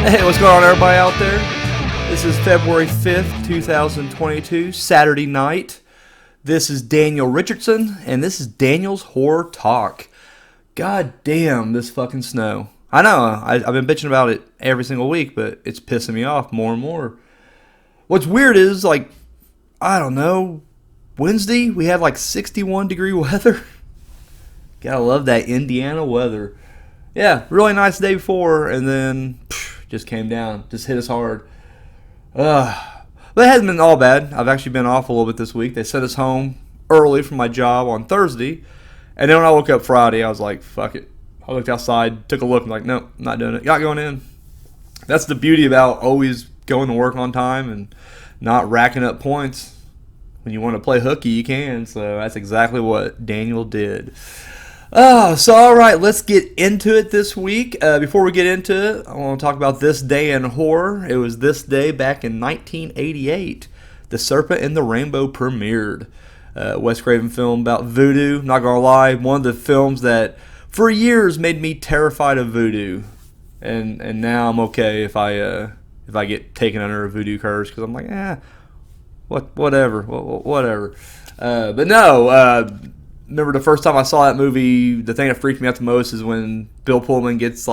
Hey, what's going on, everybody out there? This is February 5th, 2022, Saturday night. This is Daniel Richardson, and this is Daniel's Horror Talk. God damn, this fucking snow. I know, I've been bitching about it every single week, but it's pissing me off more and more. What's weird is, I don't know, Wednesday, we had 61 degree weather. Gotta love that Indiana weather. Yeah, really nice day before, and then just came down, just hit us hard. But it hasn't been all bad. I've actually been off a little bit this week. They sent us home early from my job on Thursday, and then when I woke up Friday, I was like, fuck it. I looked outside, took a look, and nope, not doing it. Not going in. That's the beauty about always going to work on time and not racking up points. When you want to play hooky, you can. So that's exactly what Daniel did. So all right, let's get into it this week. Before we get into it, I want to talk about This Day in Horror. It was this day back in 1988. The Serpent and the Rainbow premiered. Wes Craven film about voodoo. Not gonna lie, one of the films that for years made me terrified of voodoo, and now I'm okay if I get taken under a voodoo curse because I'm like, whatever. But no. Remember the first time I saw that movie, the thing that freaked me out the most is when Bill Pullman gets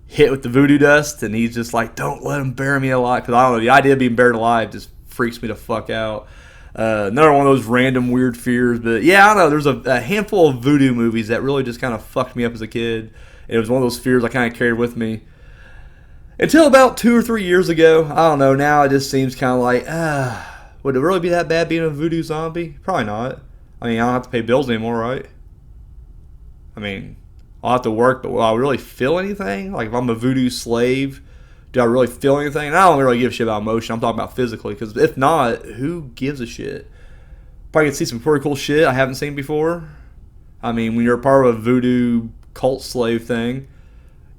hit with the voodoo dust and he's just like, don't let him bury me alive. Because I don't know, the idea of being buried alive just freaks me the fuck out. Another one of those random weird fears. But yeah, I don't know, there's a handful of voodoo movies that really just kind of fucked me up as a kid. It was one of those fears I kind of carried with me. Until about 2 or 3 years ago, I don't know, now it just seems kind of would it really be that bad being a voodoo zombie? Probably not. I don't have to pay bills anymore, right? I'll have to work, but will I really feel anything? If I'm a voodoo slave, do I really feel anything? And I don't really give a shit about emotion. I'm talking about physically, because if not, who gives a shit? Probably get to see some pretty cool shit I haven't seen before. When you're a part of a voodoo cult slave thing,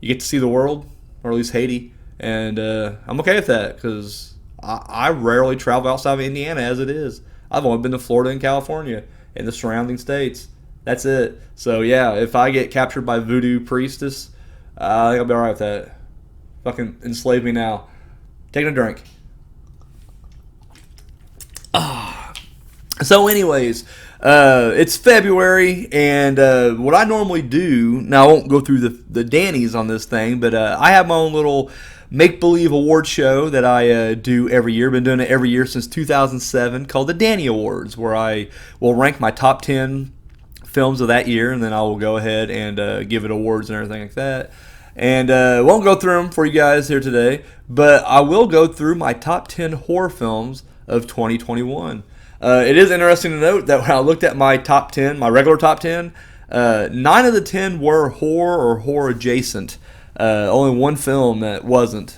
you get to see the world, or at least Haiti, and I'm okay with that, because I rarely travel outside of Indiana as it is. I've only been to Florida and California and the surrounding states. That's it. So yeah, if I get captured by voodoo priestess, I think I'll be alright with that. Fucking enslave me now. Taking a drink. So anyways, it's February, and what I normally do, now I won't go through the Dannies on this thing, but I have my own little make-believe award show that I do every year. Been doing it every year since 2007, called the Danny Awards, where I will rank my top 10 films of that year, and then I will go ahead and give it awards and everything like that. And won't go through them for you guys here today, but I will go through my top 10 horror films of 2021. It is interesting to note that when I looked at my top 10, my regular top 10, 9 of the 10 were horror or horror adjacent. Only one film that wasn't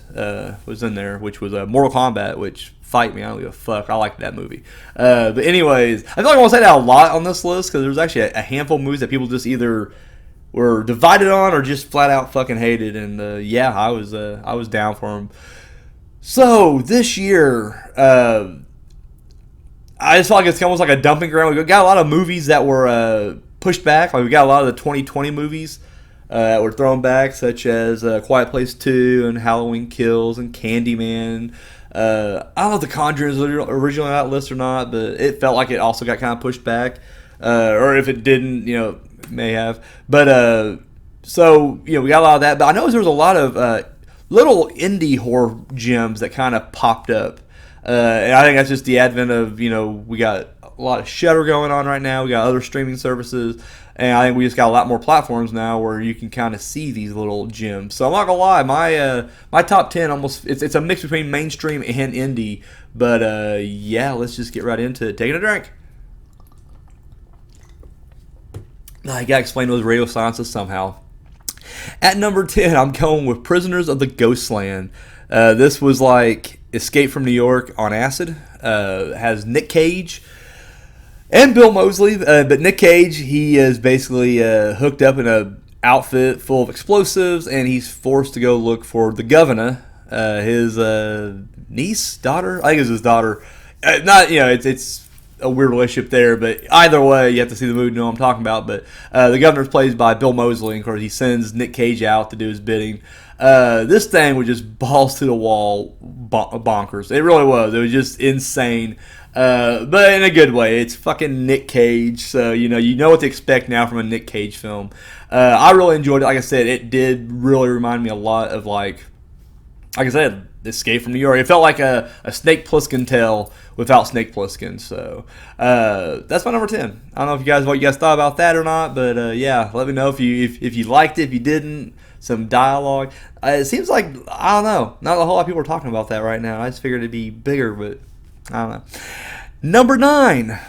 was in there, which was Mortal Kombat, which, fight me, I don't give a fuck. I liked that movie. But anyways, I feel like I won't say that a lot on this list, because there's actually a handful of movies that people just either were divided on or just flat out fucking hated. And I was down for them. So this year, I just feel like it's almost like a dumping ground. We got a lot of movies that were pushed back. We got a lot of the 2020 movies that were thrown back, such as Quiet Place 2 and Halloween Kills and Candyman. I don't know if the Conjuring is originally on that list or not, but it felt like it also got kind of pushed back. Or if it didn't, it may have. But so we got a lot of that. But I noticed there was a lot of little indie horror gems that kind of popped up. And I think that's just the advent of, we got a lot of Shudder going on right now. We got other streaming services. And I think we just got a lot more platforms now where you can kind of see these little gems. So I'm not gonna lie, my top 10 almost it's a mix between mainstream and indie. But let's just get right into it. Taking a drink. I gotta explain those radio silences somehow. At number 10, I'm going with Prisoners of the Ghostland. This was like Escape from New York on acid. Has Nick Cage and Bill Moseley, but Nick Cage, he is basically hooked up in a outfit full of explosives, and he's forced to go look for the governor, his niece, daughter. I think it's his daughter. Not, it's a weird relationship there. But either way, you have to see the movie to know what I'm talking about. But the governor's played by Bill Moseley. And of course, he sends Nick Cage out to do his bidding. This thing was just balls to the wall bonkers. It really was. It was just insane. But in a good way. It's fucking Nick Cage, so you know what to expect now from a Nick Cage film. I really enjoyed it. Like I said, it did really remind me a lot of like I said, Escape from New York. It felt like a Snake Plissken tale without Snake Plissken. So that's my number 10. I don't know what you guys thought about that or not, but yeah, let me know if you liked it, if you didn't. Some dialogue. It seems like, I don't know, not a whole lot of people are talking about that right now. I just figured it'd be bigger, but I don't know. Number 9,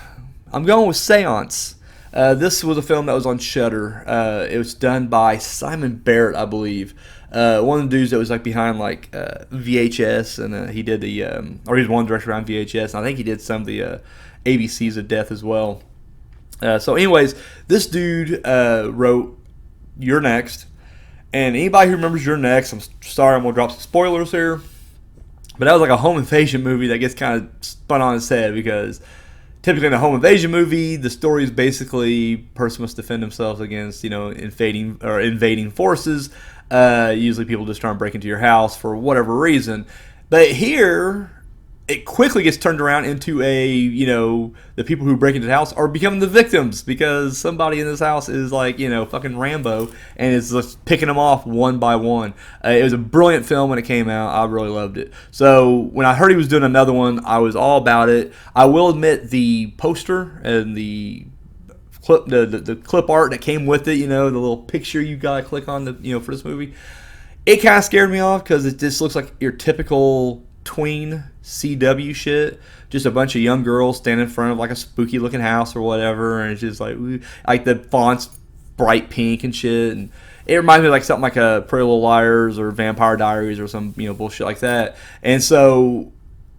I'm going with Seance. This was a film that was on Shudder. It was done by Simon Barrett, I believe. One of the dudes that was like behind like VHS, and he did the or he was one director around VHS, and I think he did some of the ABCs of Death as well. So, anyways, this dude wrote You're Next, and anybody who remembers You're Next, I'm sorry, I'm gonna drop some spoilers here, but that was like a home invasion movie that gets kind of spun on its head because typically in a home invasion movie, the story is basically person must defend themselves against invading forces. Usually people just try and break into your house for whatever reason. But here, it quickly gets turned around into the people who break into the house are becoming the victims because somebody in this house is like, fucking Rambo and is just picking them off one by one. It was a brilliant film when it came out. I really loved it. So when I heard he was doing another one, I was all about it. I will admit the poster and the clip art that came with it, the little picture you gotta click on for this movie, it kind of scared me off because it just looks like your typical tween CW shit. Just a bunch of young girls standing in front of like a spooky looking house or whatever, and it's just like the font's bright pink and shit, and it reminds me of like something like a Pretty Little Liars or Vampire Diaries or some bullshit like that. And so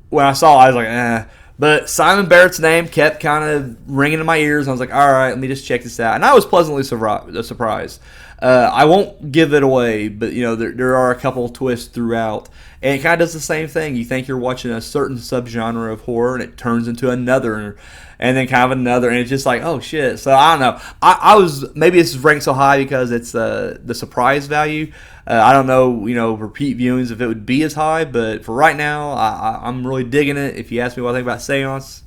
when I saw it, I was like, eh. But Simon Barrett's name kept kind of ringing in my ears. I was like, all right, let me just check this out. And I was pleasantly surprised. I won't give it away, but there are a couple of twists throughout. And it kind of does the same thing. You think you're watching a certain subgenre of horror, and it turns into another, and then kind of another, and it's just like, oh shit. So I don't know. I was, maybe it's ranked so high because it's the surprise value. I don't know, repeat viewings if it would be as high, but for right now, I'm really digging it. If you ask me what I think about Seance,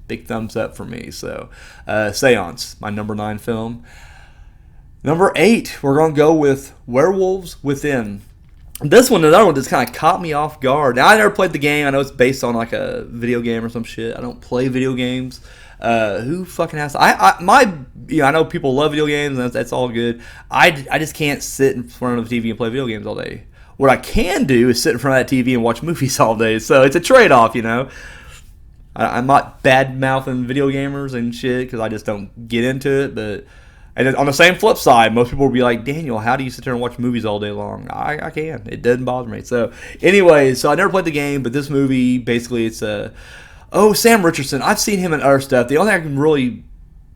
big thumbs up for me. So, Seance, my number 9 film. Number 8, we're going to go with Werewolves Within. This one, another one just kind of caught me off guard. Now, I never played the game. I know it's based on like a video game or some shit. I don't play video games. Who fucking has? I know people love video games, and that's all good. I just can't sit in front of the TV and play video games all day. What I can do is sit in front of that TV and watch movies all day. So it's a trade-off, I'm not bad-mouthing video gamers and shit because I just don't get into it. But and on the same flip side, most people will be like, Daniel, how do you sit there and watch movies all day long? I can. It doesn't bother me. So anyways, I never played the game, but this movie, basically it's Sam Richardson. I've seen him in other stuff. The only thing I can really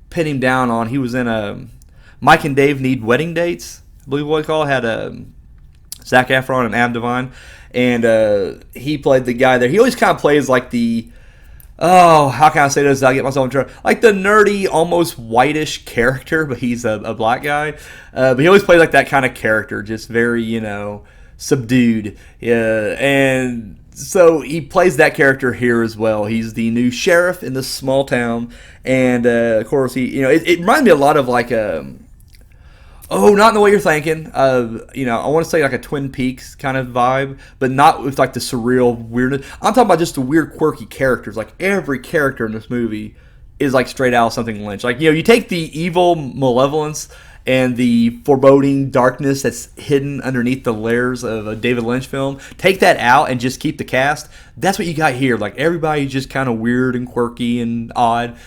pin him down on, he was in Mike and Dave Need Wedding Dates, I believe what it's called. Had Zac Efron and Adam Devine, and he played the guy there. He always kind of plays like how can I say this? I get myself in trouble. Like the nerdy, almost whitish character, but he's a black guy. But he always plays like that kind of character, just very, subdued. Yeah, and so he plays that character here as well. He's the new sheriff in this small town, and of course it reminds me a lot of like not in the way you're thinking. I want to say like a Twin Peaks kind of vibe, but not with like the surreal weirdness. I'm talking about just the weird, quirky characters. Like every character in this movie is like straight out of something Lynch. Like you take the evil malevolence and the foreboding darkness that's hidden underneath the layers of a David Lynch film, take that out and just keep the cast. That's what you got here. Like everybody's just kind of weird and quirky and odd.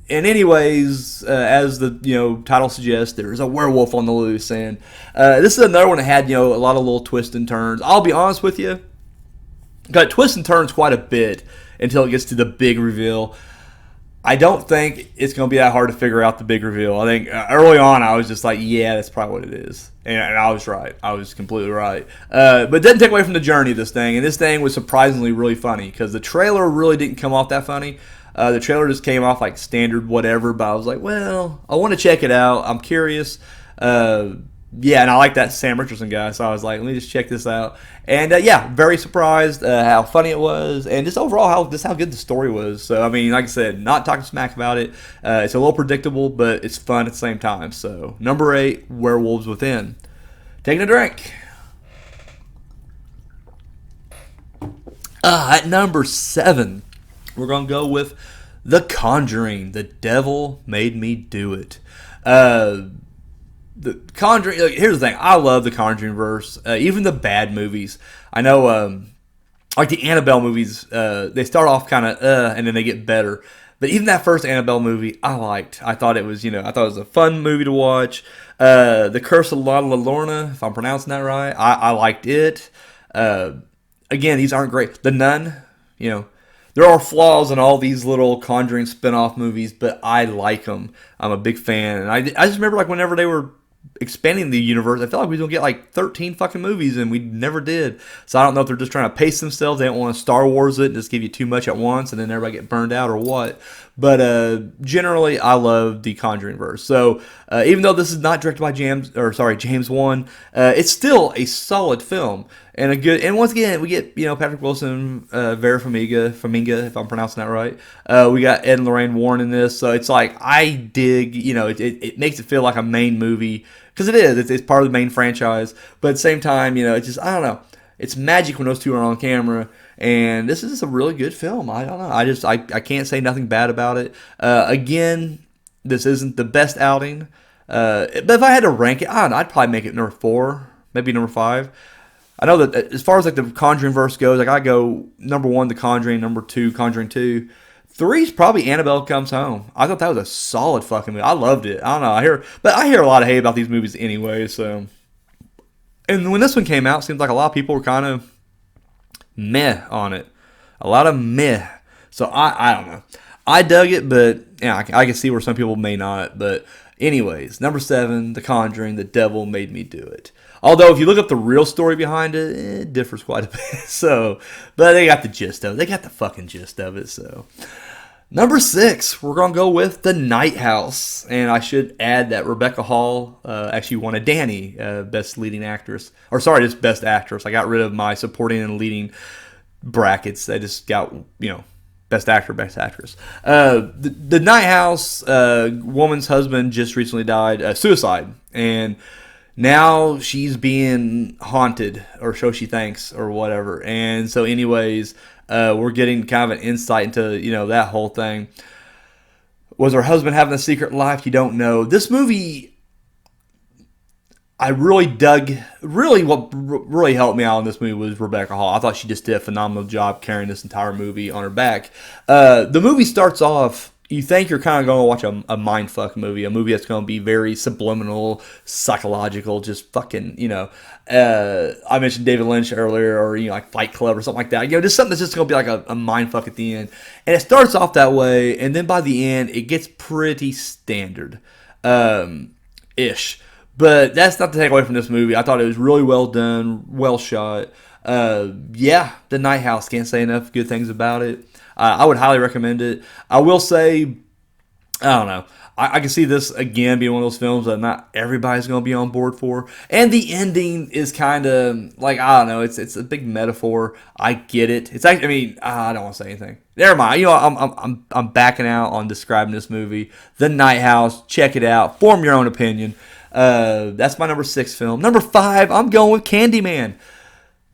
And anyways, as the title suggests, there's a werewolf on the loose, and this is another one that had a lot of little twists and turns. I'll be honest with you, got twists and turns quite a bit until it gets to the big reveal. I don't think it's going to be that hard to figure out the big reveal. I think early on I was just like, yeah, that's probably what it is. And I was right. I was completely right. But it didn't take away from the journey of this thing. And this thing was surprisingly really funny because the trailer really didn't come off that funny. The trailer just came off like standard whatever, but I was like, well, I want to check it out. I'm curious. Yeah, and I like that Sam Richardson guy, so I was like, let me just check this out. And yeah, very surprised how funny it was, and just overall how good the story was. So I mean, like I said, not talking smack about it. It's a little predictable, but it's fun at the same time. So number 8, Werewolves Within. Taking a drink. At number 7, we're gonna go with The Conjuring. The Devil Made Me Do It. The Conjuring. Here's the thing. I love the Conjuring verse. Even the bad movies. I know, like the Annabelle movies. They start off kind of and then they get better. But even that first Annabelle movie, I liked. I thought it was, I thought it was a fun movie to watch. The Curse of La Llorona, if I'm pronouncing that right, I liked it. Again, these aren't great. The Nun, there are flaws in all these little Conjuring spin-off movies, but I like them. I'm a big fan. And I just remember like whenever they were expanding the universe, I felt like we was going to get like 13 fucking movies, and we never did. So I don't know if they're just trying to pace themselves. They don't want to Star Wars it and just give you too much at once, and then everybody get burned out or what. But generally, I love the Conjuring verse. So even though this is not directed by James Wan, it's still a solid film and a good. And once again, we get Patrick Wilson, Vera Farmiga, if I'm pronouncing that right. We got Ed and Lorraine Warren in this, so it's like I dig. It makes it feel like a main movie because it is. It's part of the main franchise, but at the same time, it's just I don't know. It's magic when those two are on camera. And this is just a really good film. I don't know. I can't say nothing bad about it. Again, this isn't the best outing. But if I had to rank it, I don't know, I'd probably make it number 4, maybe number 5. I know that as far as like the Conjuring verse goes, like I go number 1, The Conjuring, number 2, Conjuring 2. 3 is probably Annabelle Comes Home. I thought that was a solid fucking movie. I loved it. I don't know. I hear a lot of hate about these movies anyway. So, and when this one came out, it seems like a lot of people were kind of meh on it. A lot of meh. So I don't know. I dug it, but I can see where some people may not. But anyways, number 7, The Conjuring, The Devil Made Me Do It. Although if you look up the real story behind it, it differs quite a bit. So, but they got the gist of it. They got the fucking gist of it. So, number 6, we're gonna go with The Night House, and I should add that Rebecca Hall actually won a Danny, Best Leading Actress, or sorry, just Best Actress. I got rid of my supporting and leading brackets. I just got Best Actor, Best Actress. The Night House, woman's husband just recently died, suicide, and now she's being haunted, or so she thinks, or whatever. And so, anyways. We're getting kind of an insight into, that whole thing. Was her husband having a secret life? You don't know. This movie, I really dug. Really, what really helped me out in this movie was Rebecca Hall. I thought she just did a phenomenal job carrying this entire movie on her back. The movie starts off. You think you're kind of going to watch a mindfuck movie, a movie that's going to be very subliminal, psychological, just fucking, I mentioned David Lynch earlier, or, like Fight Club or something like that. Just something that's just going to be like a mindfuck at the end. And it starts off that way, and then by the end, it gets pretty standard, ish. But that's not to take away from this movie. I thought it was really well done, well shot. The Night House, can't say enough good things about it. I would highly recommend it. I will say, I don't know. I can see this again being one of those films that not everybody's going to be on board for. And the ending is kind of like, I don't know. It's a big metaphor. I get it. It's actually, I don't want to say anything. Never mind. I'm backing out on describing this movie. The Night House. Check it out. Form your own opinion. That's my number 6 film. Number 5, I'm going with Candyman.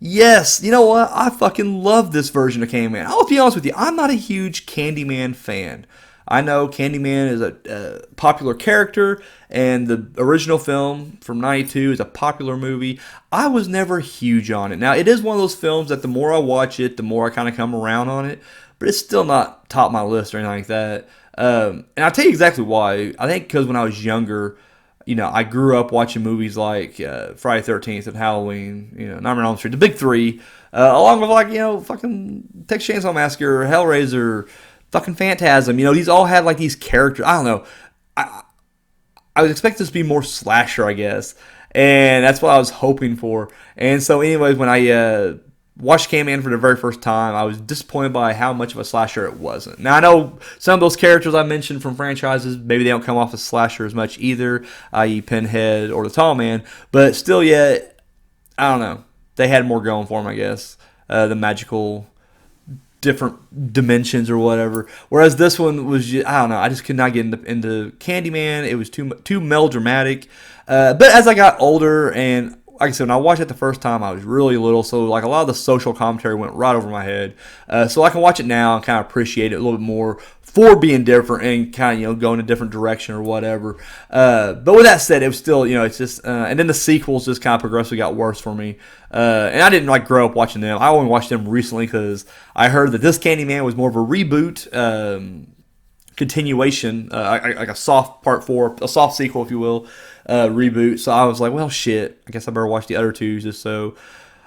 Yes, you know what? I fucking love this version of Candyman. I'll be honest with you. I'm not a huge Candyman fan. I know Candyman is a popular character, and the original film from '92 is a popular movie. I was never huge on it. Now, it is one of those films that the more I watch it, the more I kind of come around on it, but it's still not top of my list or anything like that. And I'll tell you exactly why. I think because when I was younger, I grew up watching movies like Friday the 13th and Halloween, Nightmare on Elm Street, the big 3, along with fucking Texas Chainsaw Massacre, Hellraiser, fucking Phantasm. These all had like these characters. I don't know. I was expecting this to be more slasher, I guess, and that's what I was hoping for. And so, anyways, when I watched Candyman for the very first time, I was disappointed by how much of a slasher it wasn't. Now, I know some of those characters I mentioned from franchises, maybe they don't come off as slasher as much either, i.e. Pinhead or the Tall Man, but still yet, I don't know. They had more going for them, I guess. The magical different dimensions or whatever. Whereas this one was just, I don't know, I just could not get into Candyman. It was too melodramatic. But as I got older, and like I said, when I watched it the first time, I was really little, so like a lot of the social commentary went right over my head. So I can watch it now and kind of appreciate it a little bit more for being different and kind of, go in a different direction or whatever. But with that said, it was still, it's just, and then the sequels just kind of progressively got worse for me. And I didn't like grow up watching them. I only watched them recently because I heard that this Candyman was more of a reboot, continuation, like a soft part 4, a soft sequel, if you will, reboot. So I was like, well, shit, I guess I better watch the other two just so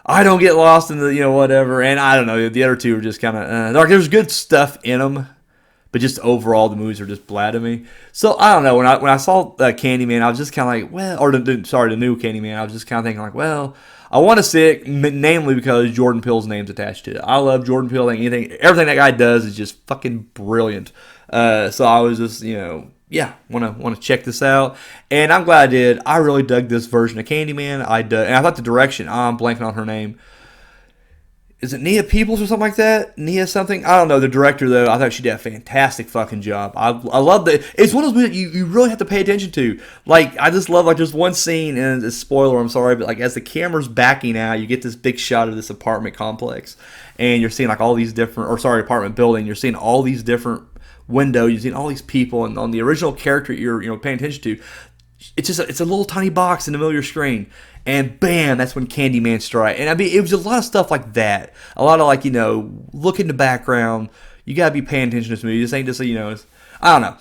I don't get lost in the, whatever. And I don't know, the other two were just kind of, like, there's good stuff in them, but just overall the movies are just blah to me. So I don't know, when I saw Candyman, I was just kind of like, well, or the new Candyman, I was just kind of thinking like, well, I want to see it, namely because Jordan Peele's name's attached to it. I love Jordan Peele. I think everything that guy does is just fucking brilliant. So I was just, want to check this out, and I'm glad I did. I really dug this version of Candyman. And I thought the direction. I'm blanking on her name. Is it Nia Peoples or something like that? Nia something? I don't know. The director, though, I thought she did a fantastic fucking job. I love that. It's one of those movies you really have to pay attention to. Like, I just love, like, there's one scene, and it's a spoiler, I'm sorry, but, like, as the camera's backing out, you get this big shot of this apartment complex, and you're seeing, like, all these different, apartment building. You're seeing all these different windows. You're seeing all these people, and on the original character you're paying attention to, it's a little tiny box in the middle of your screen. And bam, that's when Candyman strike. And I mean, it was a lot of stuff like that. A lot of like, look in the background. You gotta be paying attention to this movie. This ain't just I don't know.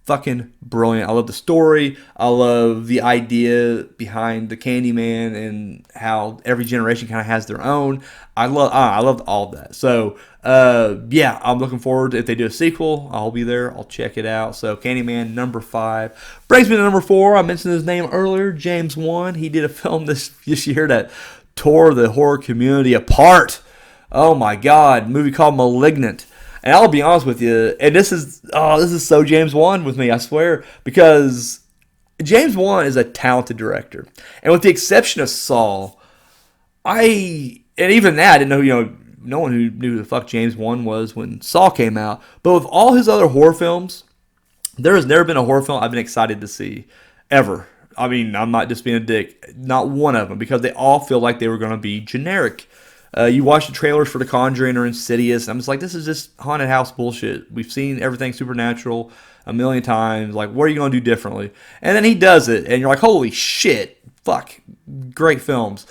Fucking brilliant. I love the story. I love the idea behind the Candyman and how every generation kind of has their own. I love all of that. So, I'm looking forward to, if they do a sequel, I'll be there. I'll check it out. So, Candyman number 5. Brings me to number 4. I mentioned his name earlier, James Wan. He did a film this year that tore the horror community apart. Oh my God. A movie called Malignant. And I'll be honest with you, and this is so James Wan with me, I swear, because James Wan is a talented director. And with the exception of Saw, and even that, I didn't know, no one who knew who the fuck James Wan was when Saw came out. But with all his other horror films, there has never been a horror film I've been excited to see, ever. I mean, I'm not just being a dick. Not one of them, because they all feel like they were going to be generic. You watch the trailers for The Conjuring or Insidious, and I'm just like, this is just haunted house bullshit. We've seen everything supernatural a million times. Like, what are you going to do differently? And then he does it, and you're like, holy shit, fuck, great films.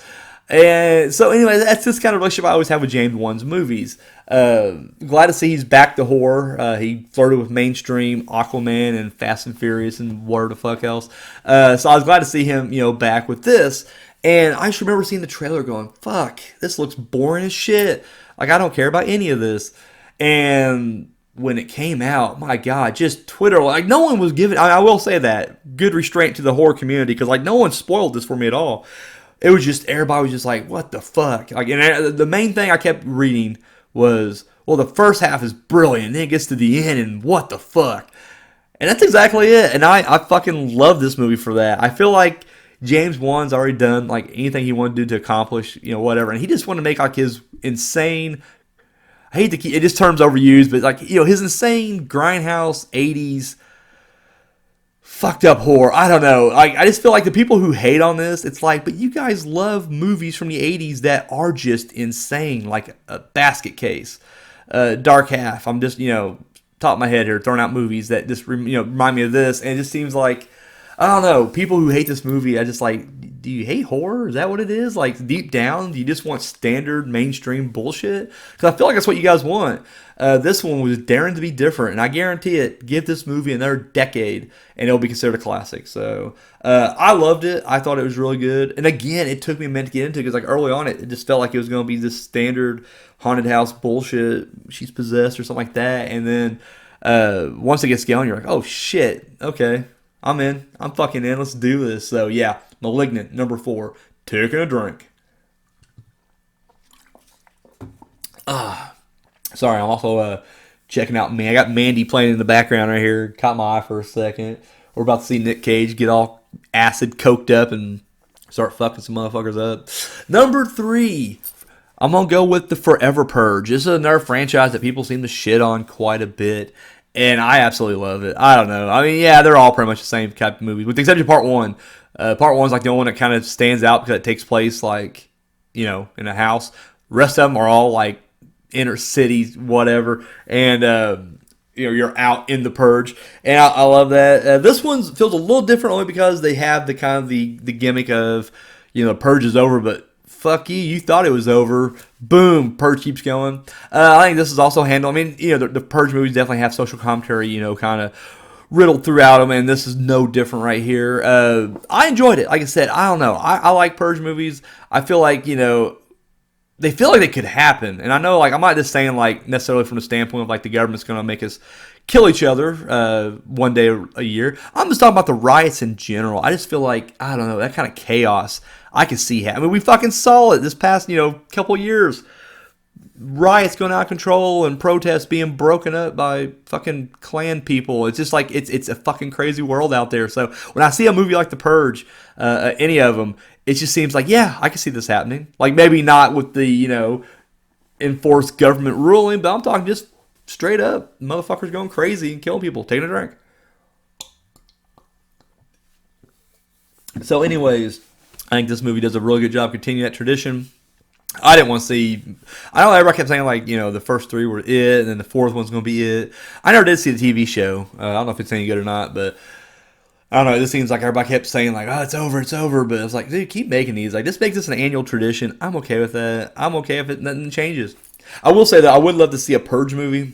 And so anyway, that's this kind of relationship I always have with James Wan's movies. Glad to see he's back to horror. He flirted with mainstream Aquaman and Fast and Furious and whatever the fuck else. So I was glad to see him, back with this. And I just remember seeing the trailer going, fuck, this looks boring as shit. Like, I don't care about any of this. And when it came out, my God, just Twitter, like, no one was giving, I will say that, good restraint to the horror community, because, like, no one spoiled this for me at all. It was just, everybody was just like, what the fuck? Like, and the main thing I kept reading was, well, the first half is brilliant, then it gets to the end, and what the fuck? And that's exactly it. And I fucking love this movie for that. I feel like James Wan's already done like anything he wanted to do to accomplish, whatever. And he just wanted to make like his insane, I hate to keep, it just terms overused, but like, his insane grindhouse 80s fucked up horror. I don't know. I just feel like the people who hate on this, it's like, but you guys love movies from the 80s that are just insane, like a Basket Case, Dark Half. I'm just, top of my head here, throwing out movies that just, remind me of this. And it just seems like, I don't know, people who hate this movie, I just like, do you hate horror? Is that what it is? Like, deep down, do you just want standard mainstream bullshit? Because I feel like that's what you guys want. This one was daring to be different, and I guarantee it, give this movie another decade, and it'll be considered a classic. So, I loved it. I thought it was really good. And again, it took me a minute to get into it, because like early on, it just felt like it was going to be this standard haunted house bullshit. She's possessed or something like that. And then, once it gets going, you're like, oh shit, okay. I'm in. I'm fucking in. Let's do this. So, yeah. Malignant, number 4. Taking a drink. Sorry, I'm also checking out I got Mandy playing in the background right here. Caught my eye for a second. We're about to see Nick Cage get all acid coked up and start fucking some motherfuckers up. Number 3, I'm going to go with the Forever Purge. This is another franchise that people seem to shit on quite a bit, and I absolutely love it. I don't know. I mean, yeah, they're all pretty much the same type of movies, with the exception of Part 1. Part 1 is like the only one that kind of stands out because it takes place, like, you know, in a house. Rest of them are all, like, inner cities, whatever, and you know, you're out in the purge, and I love that. This one feels a little different only because they have the kind of the gimmick of, you know, purge is over, but fuck you thought it was over. Boom, purge keeps going. I think this is also handled. I mean, you know, the purge movies definitely have social commentary, you know, kind of riddled throughout them, and this is no different right here. I enjoyed it. Like I said, I don't know. I like purge movies. I feel like, you know, they feel like they could happen. And I know, like, I'm not just saying, like, necessarily from the standpoint of, like, the government's going to make us kill each other one day a year. I'm just talking about the riots in general. I just feel like, I don't know, that kind of chaos I can see happen. I mean, we fucking saw it this past, you know, couple years. Riots going out of control and protests being broken up by fucking Klan people. It's just like, it's a fucking crazy world out there. So when I see a movie like The Purge, any of them, it just seems like, yeah, I can see this happening. Like, maybe not with the, you know, enforced government ruling, but I'm talking just straight up motherfuckers going crazy and killing people, taking a drink. So anyways, I think this movie does a really good job continuing that tradition. I didn't want to see. I know everybody kept saying, like, you know, the first 3 were it, and then the 4th one's going to be it. I never did see the TV show. I don't know if it's any good or not, but I don't know. It just seems like everybody kept saying, like, oh, it's over. But it's like, dude, keep making these. Like, just make this an annual tradition. I'm okay with that. I'm okay if nothing changes. I will say that I would love to see a Purge movie,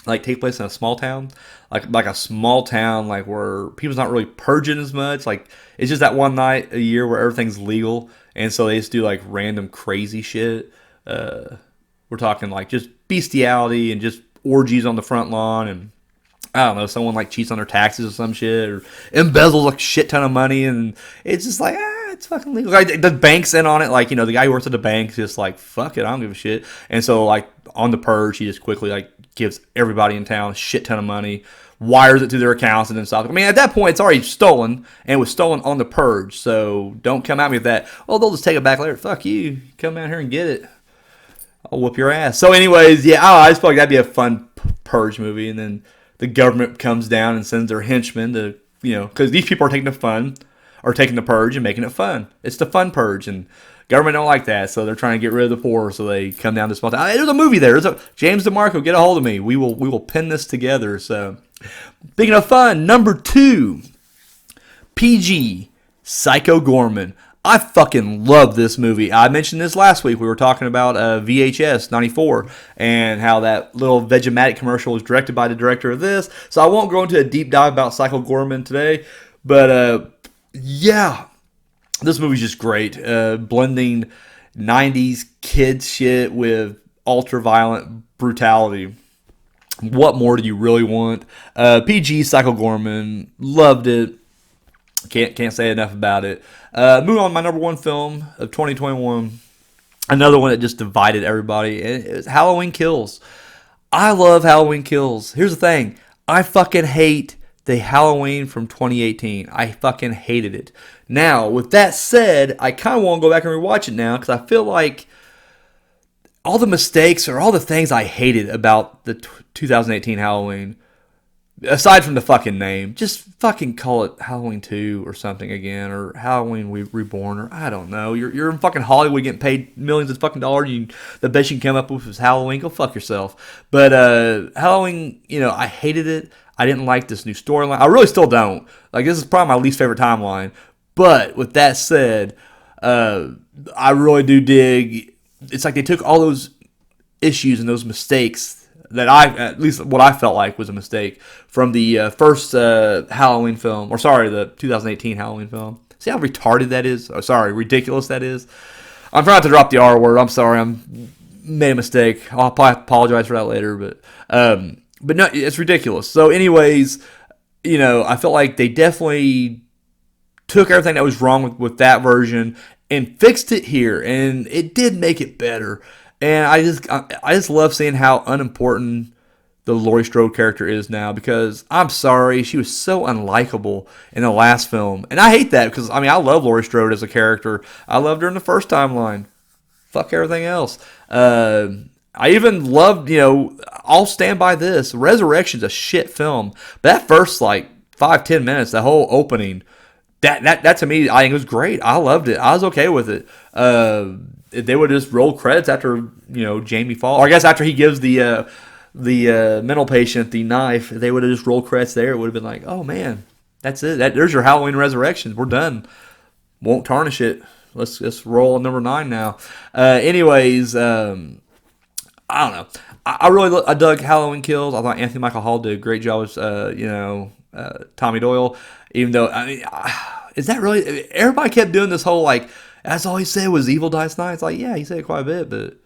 like, take place in a small town. Like a small town, like, where people's not really purging as much. Like, it's just that one night a year where everything's legal. And so they just do, like, random crazy shit. We're talking, like, just bestiality and just orgies on the front lawn. And, I don't know, someone, like, cheats on their taxes or some shit. Or embezzles a shit ton of money. And it's just like, it's fucking legal. Like, the bank's in on it. Like, you know, the guy who works at the bank's just like, fuck it, I don't give a shit. And so, like, on the purge, he just quickly, like, gives everybody in town a shit ton of money, wires it to their accounts, and then stops. I mean, at that point, it's already stolen, and it was stolen on the purge, so don't come at me with that. Oh, they'll just take it back later. Fuck you. Come out here and get it. I'll whoop your ass. So anyways, yeah, I just feel like that'd be a fun purge movie, and then the government comes down and sends their henchmen to, you know, because these people are taking the purge and making it fun. It's the fun purge, and government don't like that, so they're trying to get rid of the poor, so they come down to this small town. There's a movie there. James DeMarco, get a hold of me. We will pin this together. So, speaking of fun, number 2, PG, Psycho Gorman. I fucking love this movie. I mentioned this last week. We were talking about VHS 94 and how that little Vegematic commercial was directed by the director of this. So I won't go into a deep dive about Psycho Gorman today, but yeah, this movie's just great. Blending 90s kids shit with ultra-violent brutality. What more do you really want? PG, Psycho Gorman. Loved it. Can't say enough about it. Moving on to my number 1 film of 2021. Another one that just divided everybody. It was Halloween Kills. I love Halloween Kills. Here's the thing. I fucking hate the Halloween from 2018. I fucking hated it. Now, with that said, I kind of want to go back and rewatch it now because I feel like all the mistakes or all the things I hated about the 2018 Halloween, aside from the fucking name, just fucking call it Halloween 2 or something again, or Halloween Reborn, or I don't know. You're in fucking Hollywood getting paid millions of fucking dollars. The best you can come up with is Halloween. Go fuck yourself. But Halloween, you know, I hated it. I didn't like this new storyline. I really still don't. Like, this is probably my least favorite timeline. But with that said, I really do dig. It's like they took all those issues and those mistakes that at least what I felt like was a mistake from the first Halloween film, or sorry, the 2018 Halloween film. See how retarded that is? Oh, sorry, ridiculous that is. I'm trying to drop the R word. I'm sorry. I made a mistake. I'll probably apologize for that later, but no, it's ridiculous. So anyways, you know, I felt like they definitely took everything that was wrong with that version and fixed it here, and it did make it better. And I just love seeing how unimportant the Laurie Strode character is now, because I'm sorry, she was so unlikable in the last film. And I hate that because, I mean, I love Laurie Strode as a character. I loved her in the first timeline. Fuck everything else. I even loved, I'll stand by this. Resurrection's a shit film. But that first, like, 5-10 minutes, the whole opening, that to me, I think it was great. I loved it. I was okay with it. If they would just roll credits after, Jamie falls, or I guess after he gives the mental patient the knife, if they would have just rolled credits there, it would have been like, oh man, that's it. There's your Halloween Resurrections. We're done. Won't tarnish it. Let's roll on number 9 now. Anyways, I don't know. I dug Halloween Kills. I thought Anthony Michael Hall did a great job as Tommy Doyle. Even though, I mean, is that really? Everybody kept doing this whole like, that's all he said was Evil Dice Night. It's like, yeah, he said it quite a bit, but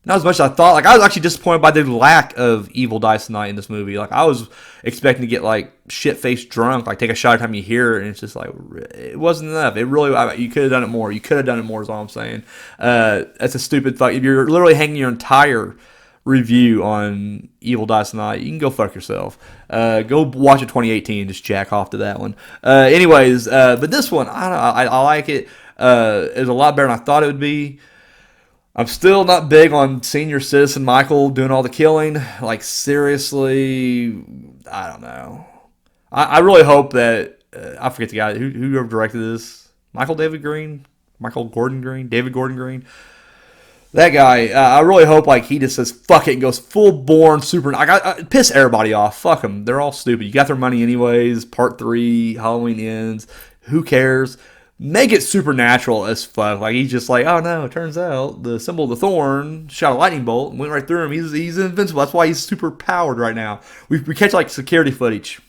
not as much as I thought. Like, I was actually disappointed by the lack of Evil Dice Night in this movie. Like, I was expecting to get, like, shit-faced drunk, like, take a shot every time you hear it, and it's just like, it wasn't enough. It really, you could have done it more. You could have done it more is all I'm saying. That's a stupid thought. If you're literally hanging your entire review on Evil Dice Night, you can go fuck yourself. Go watch it 2018 and just jack off to that one. Anyways, but this one, I don't know, I like it. It's a lot better than I thought it would be. I'm still not big on senior citizen Michael doing all the killing. Like, seriously, I don't know. I really hope that, I forget the guy, whoever directed this, David Gordon Green. That guy, I really hope, like, he just says, fuck it, and goes full-born super, I piss everybody off. Fuck them. They're all stupid. You got their money anyways. Part 3, Halloween ends. Who cares? Make it supernatural as fuck. Like, he's just like, oh no, it turns out the symbol of the thorn shot a lightning bolt and went right through him. He's invincible. That's why he's super powered right now. We catch like security footage,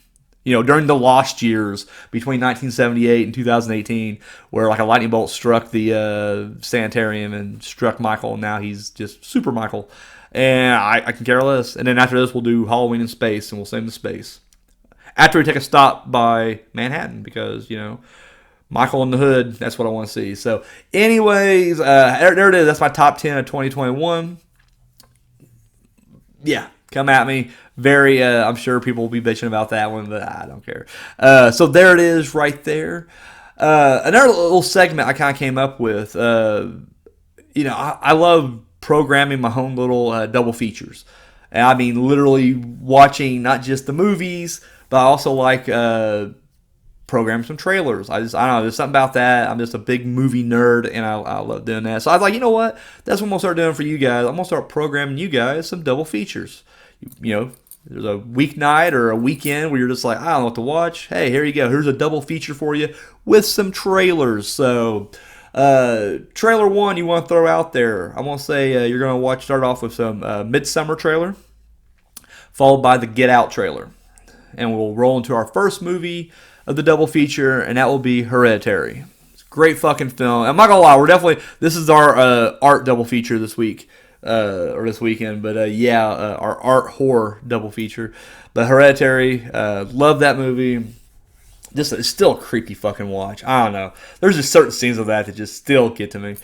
during the lost years between 1978 and 2018, where like a lightning bolt struck the sanitarium and struck Michael, and now he's just super Michael. And I can care less. And then after this, we'll do Halloween in space, and we'll save the space. After we take a stop by Manhattan, because, Michael in the Hood, that's what I want to see. So, anyways, there it is. That's my top 10 of 2021. Yeah, come at me. I'm sure people will be bitching about that one, but I don't care. So, there it is right there. Another little segment I kind of came up with. I love programming my own little double features. And I mean, literally watching not just the movies, but I also like program some trailers. I don't know, there's something about that. I'm just a big movie nerd, and I love doing that. So I was like, you know what? That's what I'm going to start doing for you guys. I'm going to start programming you guys some double features. There's a weeknight or a weekend where you're just like, I don't know what to watch. Hey, here you go. Here's a double feature for you with some trailers. So, trailer 1 you want to throw out there. I'm going to say you're going to start off with some Midsummer trailer, followed by the Get Out trailer. And we'll roll into our first movie of the double feature, and that will be Hereditary. It's a great fucking film. I'm not gonna lie, this is our art double feature this week, or this weekend, but our art horror double feature. But Hereditary, love that movie. It's still a creepy fucking watch. I don't know. There's just certain scenes of that just still get to me.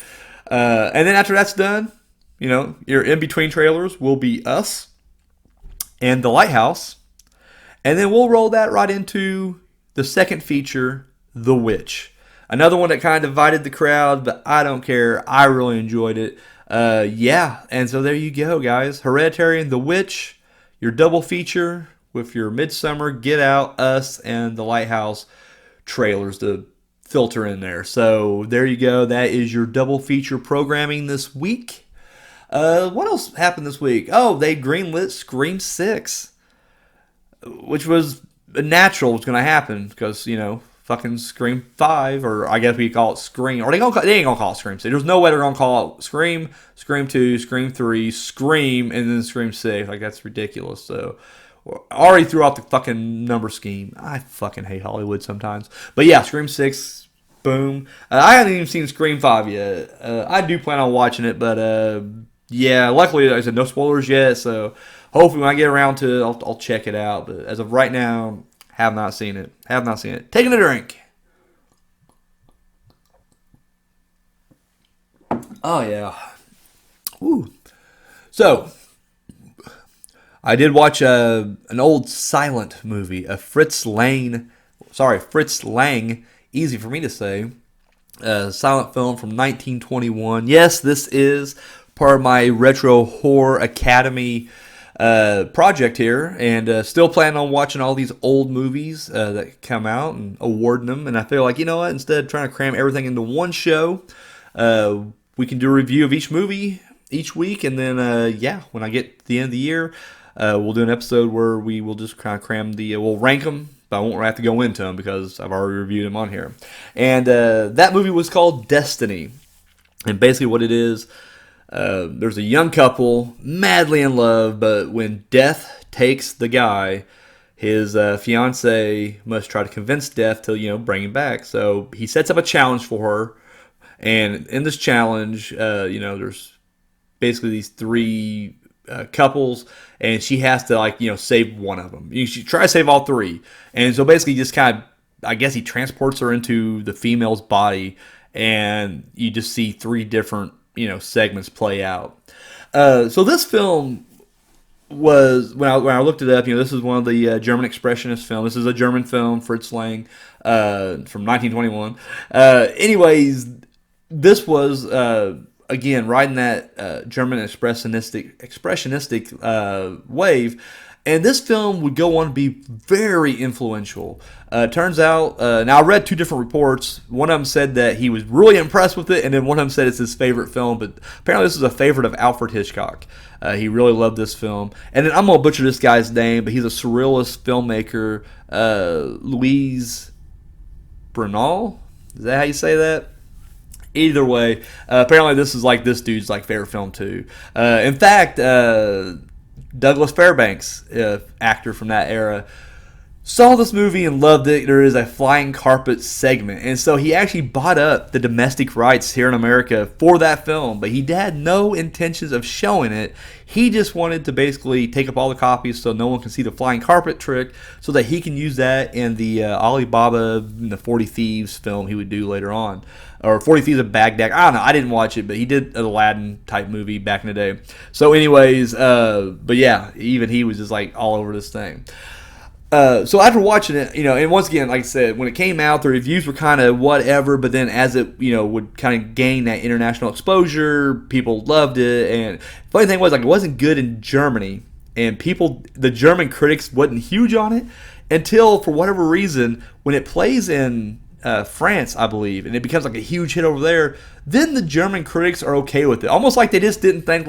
And then after that's done, your in-between trailers will be Us and The Lighthouse. And then we'll roll that right into the second feature, The Witch. Another one that kind of divided the crowd, but I don't care. I really enjoyed it. And so there you go, guys. Hereditary and The Witch, your double feature with your Midsummer, Get Out, Us, and The Lighthouse trailers to filter in there. So there you go. That is your double feature programming this week. What else happened this week? Oh, they greenlit Scream 6, which was natural was going to happen because, fucking Scream 5, or I guess we call it Scream, or they ain't going to call it Scream 6. There's no way they're going to call it Scream, Scream 2, Scream 3, Scream, and then Scream 6. Like, that's ridiculous. So, already threw out the fucking number scheme. I fucking hate Hollywood sometimes. But yeah, Scream 6, boom. I haven't even seen Scream 5 yet. I do plan on watching it, but luckily, I said no spoilers yet, so hopefully when I get around to it, I'll check it out. But as of right now, have not seen it. Taking a drink. Oh, yeah. Ooh. So, I did watch an old silent movie, a Fritz Lang, easy for me to say, a silent film from 1921. Yes, this is part of my Retro Horror Academy project here, and still planning on watching all these old movies that come out and awarding them. And I feel like, you know what, instead of trying to cram everything into one show, we can do a review of each movie each week, and then when I get to the end of the year, we'll do an episode where we will just kind of cram we'll rank them, but I won't have to go into them because I've already reviewed them on here. And that movie was called Destiny. And basically what it is, there's a young couple madly in love, but when death takes the guy, his fiance must try to convince death to, bring him back. So he sets up a challenge for her. And in this challenge, there's basically these three couples, and she has to save one of them. She try to save all three, and so basically just kind of, I guess he transports her into the female's body, and you just see three different segments play out. So this film was, when I looked it up, this is one of the German expressionist films. This is a German film, Fritz Lang, from 1921. Anyways, this was again, riding that German expressionistic wave, and this film would go on to be very influential. Turns out, now I read two different reports. One of them said that he was really impressed with it, and then one of them said it's his favorite film, but apparently this is a favorite of Alfred Hitchcock. He really loved this film. And then I'm going to butcher this guy's name, but he's a surrealist filmmaker, Louise Brunel? Is that how you say that? Either way, apparently this is this dude's favorite film too. In fact, Douglas Fairbanks, actor from that era, saw this movie and loved it. There is a flying carpet segment, and so he actually bought up the domestic rights here in America for that film, but he had no intentions of showing it. He just wanted to basically take up all the copies so no one can see the flying carpet trick, so that he can use that in the Alibaba and the 40 Thieves film he would do later on. Or 40 Thieves of Baghdad. I don't know. I didn't watch it, but he did an Aladdin type movie back in the day. So anyways, but yeah, even he was just all over this thing. So after watching it, and once again, like I said, when it came out, the reviews were kind of whatever, but then as it, would kind of gain that international exposure, people loved it. And funny thing was, it wasn't good in Germany, and the German critics wasn't huge on it until, for whatever reason, when it plays in France, I believe, and it becomes a huge hit over there, then the German critics are okay with it. Almost like they just didn't think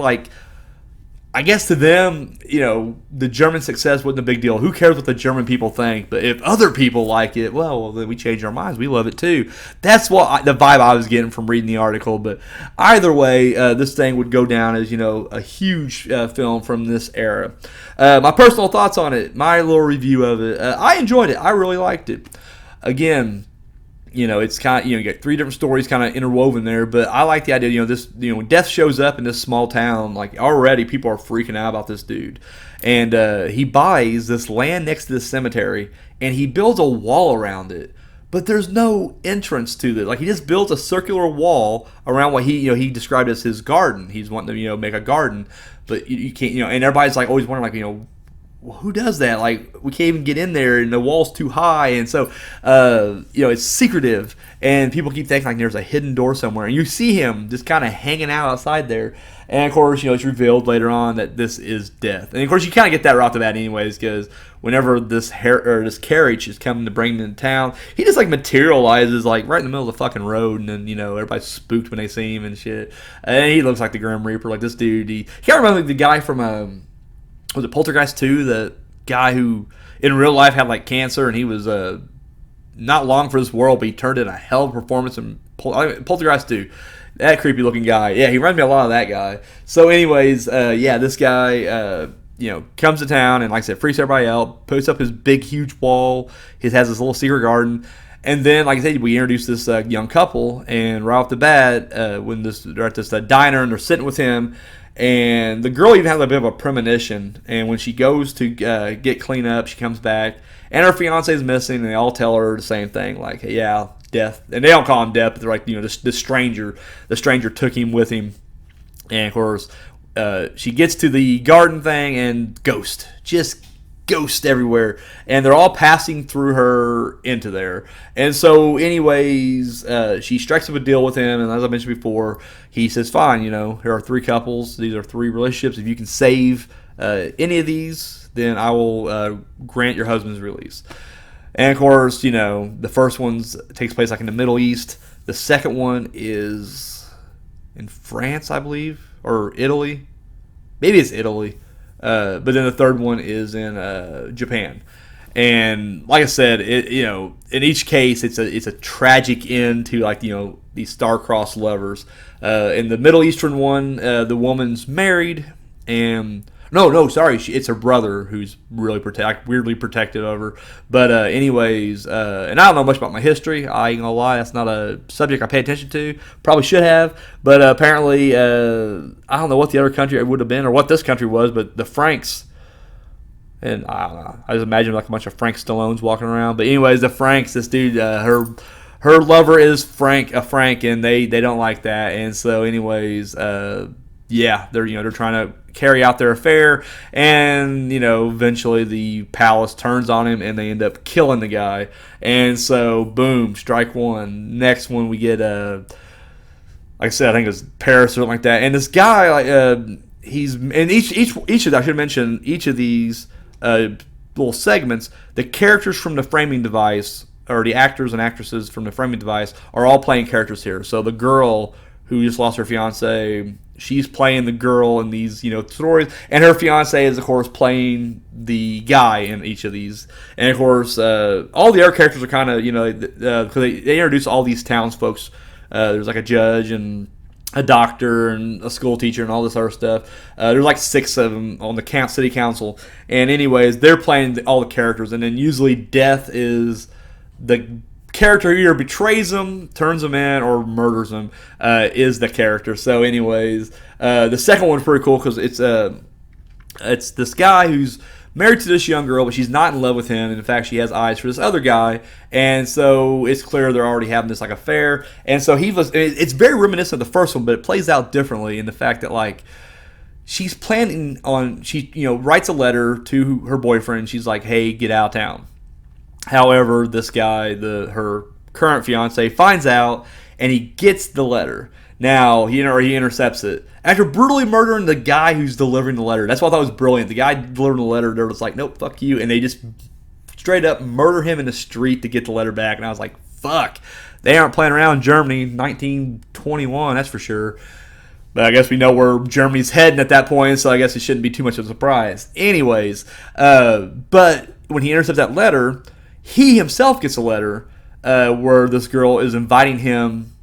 I guess to them, the German success wasn't a big deal. Who cares what the German people think? But if other people like it, well, then we change our minds. We love it too. That's the vibe I was getting from reading the article. But either way, this thing would go down as, a huge film from this era. My personal thoughts on it, my little review of it, I enjoyed it. I really liked it. Again, it's kind of, you get three different stories kind of interwoven there, but I like the idea, when death shows up in this small town, already people are freaking out about this dude. And he buys this land next to this cemetery, and he builds a wall around it, but there's no entrance to it. He just builds a circular wall around what he described as his garden. He's wanting to, make a garden, but you can't, and everybody's always wondering, well, who does that? We can't even get in there, and the wall's too high, and so it's secretive, and people keep thinking there's a hidden door somewhere, and you see him just kind of hanging out outside there, and of course it's revealed later on that this is death, and of course you kind of get that right off the bat anyways, because whenever this carriage is coming to bring him into town, he just materializes right in the middle of the fucking road, and then everybody's spooked when they see him and shit, and he looks like the Grim Reaper, this dude. He can't remember the guy from was it Poltergeist 2? The guy who in real life had cancer, and he was not long for this world, but he turned in a hell of a performance in Poltergeist 2. That creepy looking guy. Yeah, he reminds me a lot of that guy. So anyways, this guy comes to town and, like I said, freaks everybody out, puts up his big huge wall, has this little secret garden. And then, like I said, we introduce this young couple, and right off the bat, when they're at this diner and they're sitting with him, and the girl even has a bit of a premonition, and when she goes to get clean up, she comes back, and her fiance is missing, and they all tell her the same thing, hey, yeah, death. And they don't call him death, but they're the stranger took him with him. And of course, she gets to the garden thing and just ghost everywhere, and they're all passing through her into there. And so anyways, she strikes up a deal with him, and as I mentioned before, he says, fine, here are 3 couples, these are 3 relationships, if you can save any of these, then I will grant your husband's release. And of course, the first one takes place like in the Middle East. The second one is in France, I believe, or Italy. Maybe it's Italy. But then the third one is in Japan. And like I said, in each case, it's a tragic end to these star-crossed lovers. In the Middle Eastern one, the woman's married, and sorry, it's her brother who's really weirdly protective of her. But anyways, and I don't know much about my history. I ain't gonna lie, that's not a subject I pay attention to. Probably should have, but apparently, I don't know what the other country it would have been or what this country was, but the Franks. And I don't know. I just imagine like a bunch of Frank Stallones walking around. But anyways, the Franks, this dude, her lover is a Frank, and they don't like that. And so, anyways, they're trying to carry out their affair, and eventually the palace turns on him, and they end up killing the guy. And so, boom, strike one. Next one we get like I said, I think it was Paris or something like that. And this guy, he's in each of I should mention each of these little segments. The characters from the framing device, or the actors and actresses from the framing device, are all playing characters here. So the girl who just lost her fiance, she's playing the girl in these, stories, and her fiance is, of course, playing the guy in each of these. And of course, all the other characters are kind of, because they introduce all these townsfolk. There's like a judge and a doctor and a school teacher and all this other stuff. There's like 6 of them on the city council. And anyways, they're playing all the characters, and then usually death is the character who either betrays them, turns them in, or murders them, is the character. So anyways, the second one's pretty cool because it's this guy who's married to this young girl, but she's not in love with him. And in fact, she has eyes for this other guy. And so it's clear they're already having this like affair. And so it's very reminiscent of the first one, but it plays out differently in the fact that she's planning on, she writes a letter to her boyfriend. She's like, hey, get out of town. However, this guy, her current fiance, finds out, and he gets the letter. Now, he intercepts it after brutally murdering the guy who's delivering the letter. That's what I thought was brilliant. The guy delivering the letter, they're just like, nope, fuck you, and they just straight up murder him in the street to get the letter back. And I was like, fuck, they aren't playing around in Germany, 1921, that's for sure. But I guess we know where Germany's heading at that point, so I guess it shouldn't be too much of a surprise. Anyways, but when he intercepts that letter, he himself gets a letter where this girl is inviting him,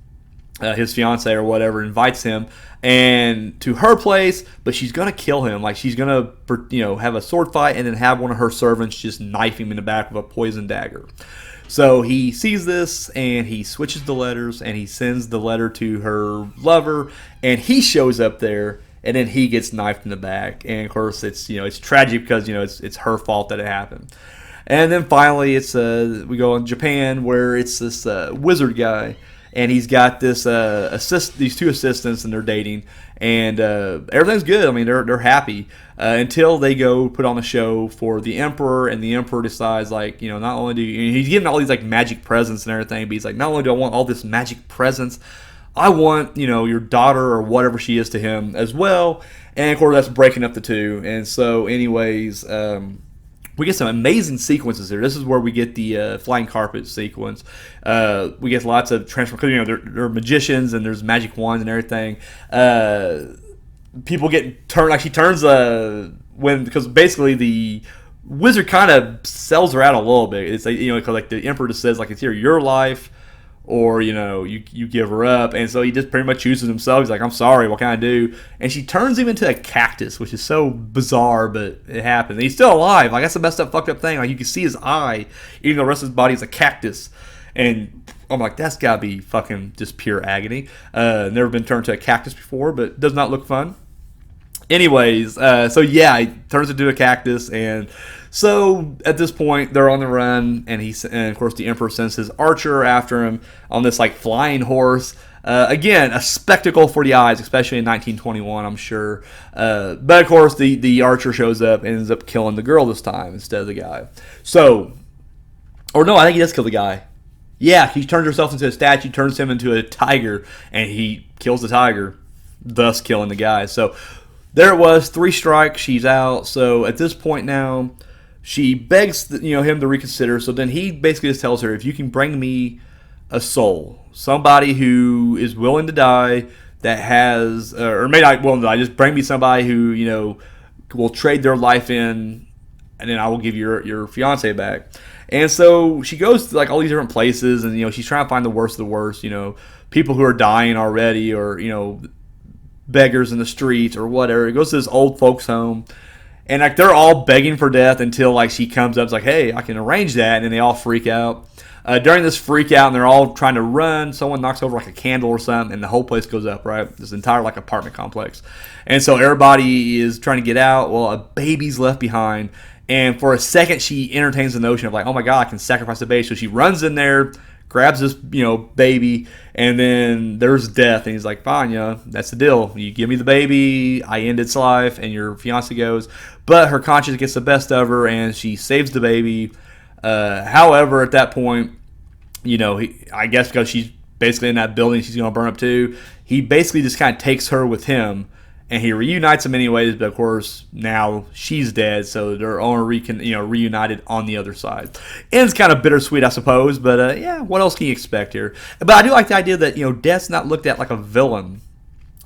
his fiance or whatever, invites him and to her place, but she's gonna kill him. Like she's gonna, have a sword fight and then have one of her servants just knife him in the back with a poison dagger. So he sees this and he switches the letters and he sends the letter to her lover, and he shows up there. And then he gets knifed in the back, and of course it's it's tragic because it's her fault that it happened. And then finally, we go in Japan, where it's this wizard guy, and he's got this these 2 assistants, and they're dating, and everything's good. I mean, they're happy until they go put on a show for the emperor, and the emperor decides not only he's giving all these magic presents and everything, but he's like, not only do I want all this magic presents, I want your daughter or whatever she is to him as well. And of course, that's breaking up the 2. And so, anyways. We get some amazing sequences here. This is where we get the flying carpet sequence. We get lots of transformation. They're magicians and there's magic wands and everything. People get turned. Like she turns because basically the wizard kind of sells her out a little bit. It's because the emperor just says it's either your life or you give her up, and so he just pretty much chooses himself. He's like, I'm sorry, what can I do? And she turns him into a cactus, which is so bizarre, but it happens. And he's still alive. That's the messed up, fucked up thing. You can see his eye, even though the rest of his body is a cactus. And I'm like, that's gotta be fucking just pure agony. Never been turned to a cactus before, but does not look fun. Anyways, so yeah, he turns into a cactus, and so at this point they're on the run, and of course the emperor sends his archer after him on this flying horse. Again, a spectacle for the eyes, especially in 1921, I'm sure. But of course, the archer shows up and ends up killing the girl this time instead of the guy. So, or no, I think he does kill the guy. Yeah, he turns herself into a statue, turns him into a tiger, and he kills the tiger, thus killing the guy. So there it was, 3 strikes, she's out. So at this point now, she begs him to reconsider. So then he basically just tells her, if you can bring me a soul, somebody who is willing to die, that has, or may not willing to die, just bring me somebody who will trade their life in, and then I will give you your fiance back. And so she goes to like all these different places, and she's trying to find the worst of the worst, people who are dying already, or beggars in the streets or whatever. It goes to this old folks home, and like they're all begging for death until like she comes up, it's like, hey, I can arrange that, and then they all freak out. During this freak out, and they're all trying to run, someone knocks over like a candle or something, and the whole place goes up, right? This entire like apartment complex. And so everybody is trying to get out. Well, a baby's left behind. And for a second, she entertains the notion of like, oh my God, I can sacrifice the baby. So she runs in there, grabs this, baby, and then there's death. And he's like, fine, that's the deal. You give me the baby, I end its life, and your fiance goes. But her conscience gets the best of her, and she saves the baby. However, at that point, I guess because she's basically in that building, she's going to burn up too. He basically just kind of takes her with him, and he reunites them anyways. But of course, now she's dead, so they're all reunited on the other side. Ends kind of bittersweet, I suppose. But yeah, what else can you expect here? But I do like the idea that death's not looked at like a villain,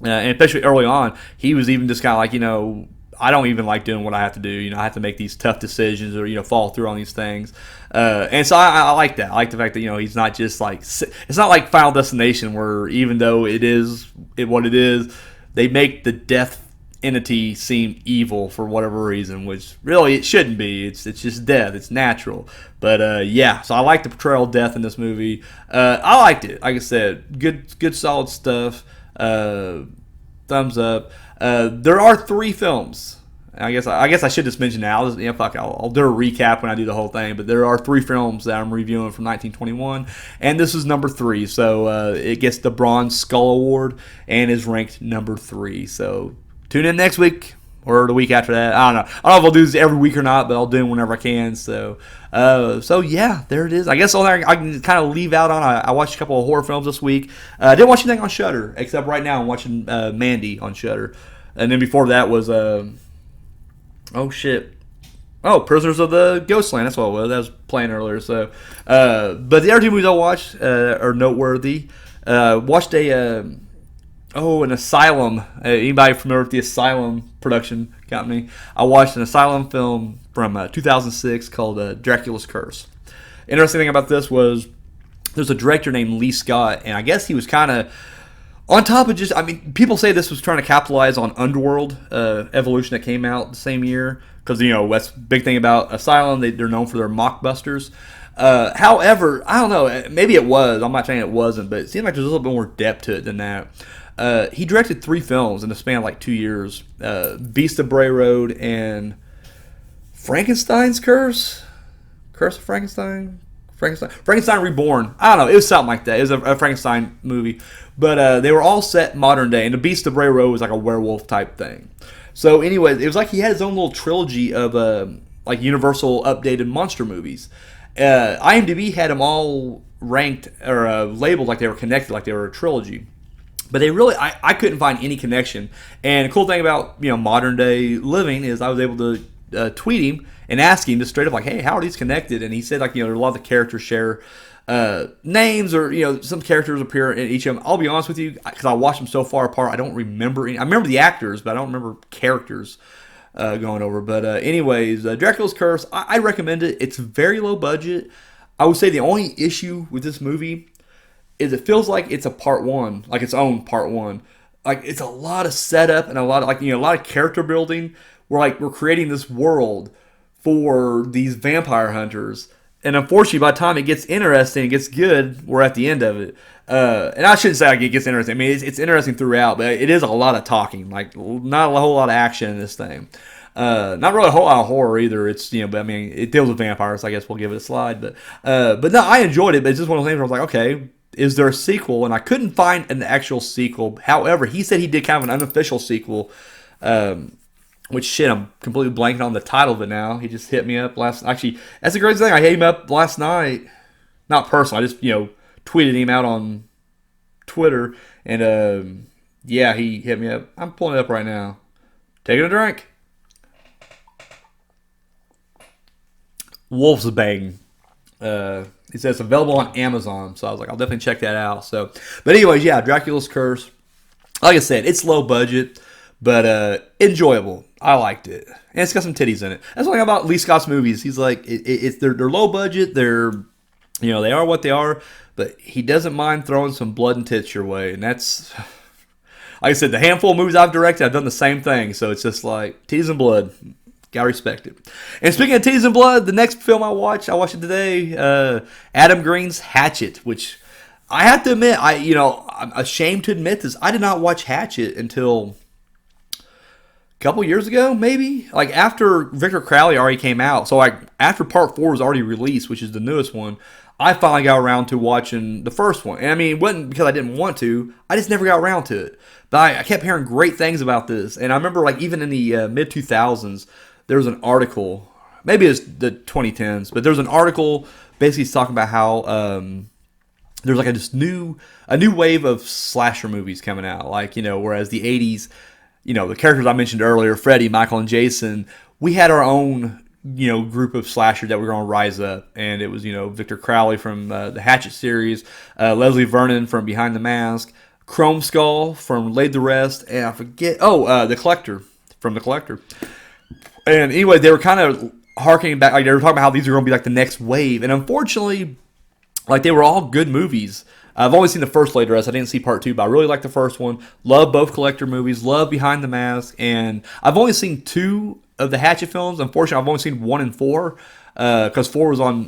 and especially early on, he was even just kind of like I don't even like doing what I have to do. I have to make these tough decisions or, follow through on these things. And so I like that. I like the fact that, he's not just like, it's not like Final Destination where even though it is what it is, they make the death entity seem evil for whatever reason, which really it shouldn't be. It's just death. It's natural. But yeah, so I like the portrayal of death in this movie. I liked it. Like I said, good solid stuff. Thumbs up. There are 3 films. I guess I should just mention now. I'll do a recap when I do the whole thing. But there are 3 films that I'm reviewing from 1921, and this is number 3. So it gets the Bronze Skull Award and is ranked number 3. So tune in next week or the week after that. I don't know. I don't know if I'll do this every week or not, but I'll do it whenever I can. So yeah, there it is. I guess I can kind of leave out on. I watched a couple of horror films this week. I didn't watch anything on Shudder, except right now I'm watching Mandy on Shudder, and then before that was Prisoners of the Ghostland. That's what it was. That was playing earlier. So, but the other 2 movies I watched are noteworthy. Watched an Asylum. Anybody familiar with the Asylum production company? I watched an Asylum film from 2006 called Draculas Curve. Interesting thing about this was there's a director named Lee Scott, and I guess he was kind of on top of people say this was trying to capitalize on Underworld Evolution that came out the same year, because that's the big thing about Asylum. They're known for their mockbusters. However, I don't know, maybe it was. I'm not saying it wasn't, but it seemed like there's a little bit more depth to it than that. He directed 3 films in the span of like 2 years: Beast of Bray Road and Frankenstein's Curse of Frankenstein Reborn. I don't know. It was something like that. It was a Frankenstein movie. But they were all set modern day. And The Beast of Bray Road was like a werewolf type thing. So anyways, it was like he had his own little trilogy of like Universal updated monster movies. IMDb had them all ranked or labeled like they were connected, like they were a trilogy. But they really, I couldn't find any connection. And the cool thing about modern day living is I was able to tweet him and ask him just straight up like, hey, how are these connected? And he said like a lot of the characters share names, or some characters appear in each of them. I'll be honest with you, because I watched them so far apart, I don't remember any. I remember the actors, but I don't remember characters going over. But anyways, Dracula's Curse, I recommend it. It's very low budget. I would say the only issue with this movie is it feels like it's a part 1, like its own part 1. Like it's a lot of setup and a lot of a lot of character building. We're creating this world for these vampire hunters. And unfortunately, by the time it gets interesting, it gets good, we're at the end of it. And I shouldn't say like it gets interesting. I mean, it's interesting throughout, but it is a lot of talking. Like, not a whole lot of action in this thing. Not really a whole lot of horror either. It's, but it deals with vampires, so I guess we'll give it a slide. But no, I enjoyed it, but it's just one of those things where I was like, okay, is there a sequel? And I couldn't find an actual sequel. However, he said he did kind of an unofficial sequel. Which shit, I'm completely blanking on the title of it now. He just hit me up last. Actually, that's the greatest thing. I hit him up last night. Not personally. I just tweeted him out on Twitter, and yeah, he hit me up. I'm pulling it up right now. Taking a drink. Wolfsbane. It says available on Amazon, so I was like, I'll definitely check that out. So, but anyways, yeah, Dracula's Curse. Like I said, it's low budget, but enjoyable. I liked it, and it's got some titties in it. That's one thing about Lee Scott's movies. He's like, they're low budget. They're they are what they are, but he doesn't mind throwing some blood and tits your way, and that's. Like I said, the handful of movies I've directed, I've done the same thing. So it's just like titties and blood. Gotta respect it. And speaking of titties and blood, the next film I watched it today, Adam Green's Hatchet, which I have to admit, I'm ashamed to admit this. I did not watch Hatchet until a couple years ago, maybe. Like after Victor Crowley already came out. So like after Part 4 was already released, which is the newest one, I finally got around to watching the first one. And I mean, it wasn't because I didn't want to. I just never got around to it. But I kept hearing great things about this. And I remember like even in the mid-2000s, there was an article, maybe it's the 2010s, but there was an article basically talking about how there's like a new wave of slasher movies coming out. Like, whereas the 80s, the characters I mentioned earlier, Freddy, Michael, and Jason, we had our own, group of slashers that were going to rise up. And it was, Victor Crowley from the Hatchet series, Leslie Vernon from Behind the Mask, Chrome Skull from Laid to Rest, and I forget, The Collector from The Collector. And anyway, they were kind of harkening back, like they were talking about how these are going to be like the next wave. And unfortunately, like they were all good movies. I've only seen the first Laid to Rest. I didn't see Part 2, but I really liked the first one. Love both Collector movies. Love Behind the Mask. And I've only seen 2 of the Hatchet films. Unfortunately, I've only seen 1 and 4. Because 4 was on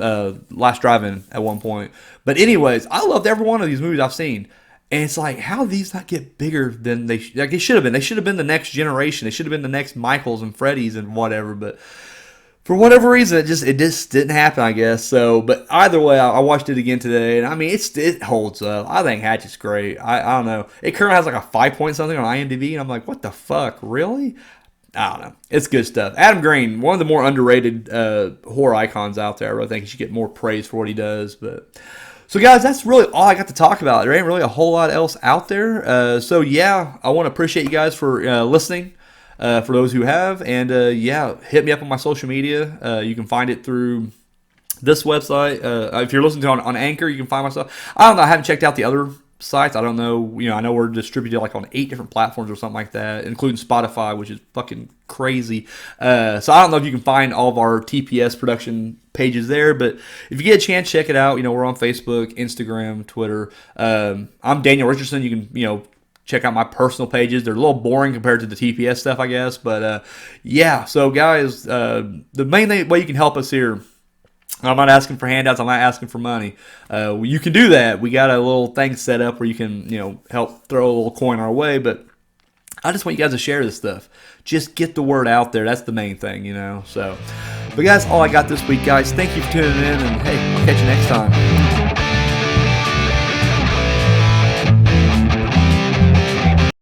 Last Drive-In at one point. But anyways, I loved every one of these movies I've seen. And it's like, how these not get bigger than they should have been? They should have been the next generation. They should have been the next Michaels and Freddys and whatever. But for whatever reason, it just didn't happen, I guess. So, but either way, I watched it again today, and I mean, it holds up. I think Hatchet's great. I don't know. It currently has like a 5 point something on IMDb, and I'm like, what the fuck, really? I don't know. It's good stuff. Adam Green, one of the more underrated horror icons out there. I really think he should get more praise for what he does, but. So guys, that's really all I got to talk about. There ain't really a whole lot else out there. So yeah, I want to appreciate you guys for listening, for those who have. And yeah, hit me up on my social media. You can find it through this website. If you're listening to it on Anchor, you can find my stuff. I don't know. I haven't checked out the other sites. I don't know. I know we're distributed like on 8 different platforms or something like that, including Spotify, which is fucking crazy. So I don't know if you can find all of our TPS production pages there, but if you get a chance, check it out. We're on Facebook, Instagram, Twitter. I'm Daniel Richardson. You can, check out my personal pages. They're a little boring compared to the TPS stuff, I guess. But yeah, so guys, the main way you can help us here, I'm not asking for handouts. I'm not asking for money. You can do that. We got a little thing set up where you can, help throw a little coin our way. But I just want you guys to share this stuff. Just get the word out there. That's the main thing, So, but guys, all I got this week, guys. Thank you for tuning in, and hey, I'll catch you next time.